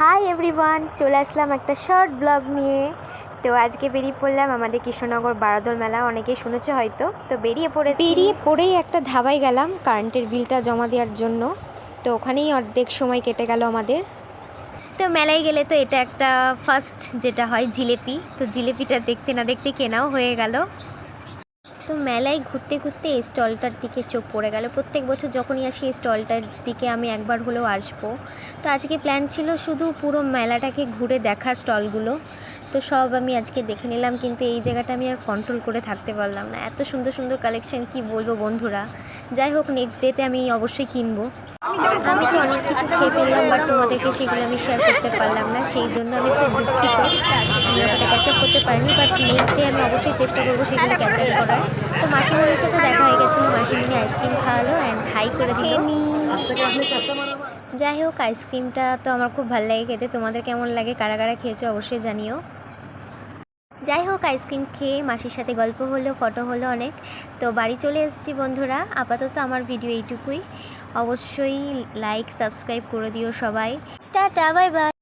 Hi everyone, চলে আসলাম একটা short blog নিয়ে। তো আজকে বেরিয়ে পড়লাম আমাদের কৃষ্ণনগর বারাদোল মেলা, অনেকেই শুনেছো হয়তো। তো বেরিয়ে পড়েই একটা ধাবায় গেলাম কারেন্টের বিলটা জমা দেওয়ার জন্য। তো ওখানেই অর্ধেক সময় কেটে গেল আমাদের। তো মেলায় গেলে তো এটা একটা ফার্স্ট যেটা হয় জিলেপি, তো জিলেপিটা দেখতে না দেখতে কেনাও হয়ে গেল। তো মেলায় ঘুরতে ঘুরতে এই স্টলটার দিকে চোখ পড়ে গেল। প্রত্যেক বছর যখনই আসি এই স্টলটার দিকে আমি একবার হলেও আসবো। তো আজকে প্ল্যান ছিল শুধু পুরো মেলাটাকে ঘুরে দেখার স্টলগুলো। তো সব আমি আজকে দেখে নিলাম, কিন্তু এই জায়গাটা আমি আর কন্ট্রোল করে থাকতে পারলাম না। এত সুন্দর সুন্দর কালেকশন, কি বলবো বন্ধুরা। যাই হোক, নেক্সট ডেতে আমি অবশ্যই কিনবো। আমি তো অনেক কিছু খেয়ে ফেললাম, বাট তোমাদেরকে সেগুলো আমি শেয়ার করতে পারলাম না, সেই জন্য আমি খুব দুঃখিত। আমি অতটা ক্যাচ আপ করতে পারিনি, বাট নেক্সট ডে আমি অবশ্যই চেষ্টা করবো সেগুলো ক্যাচ আপ করার। তো মাসিমণির সাথে দেখা হয়ে গেছিলো, মাসিমণি আইসক্রিম খাওয়ালো অ্যান্ড হাই করে দিল। যাই হোক, আইসক্রিমটা তো আমার খুব ভালো লাগে খেতে। তোমাদের কেমন লাগে, কারা কারা খেয়েছো অবশ্যই জানিও। যাই হোক, আইসক্রিম খেয়ে মাসির সাথে গল্প হলো, ফটো হলো অনেক। তো বাড়ি চলে এসেছি বন্ধুরা। আপাতত আমার ভিডিও এইটুকুই। অবশ্যই লাইক সাবস্ক্রাইব করে দিও সবাই। Tata, bye bye.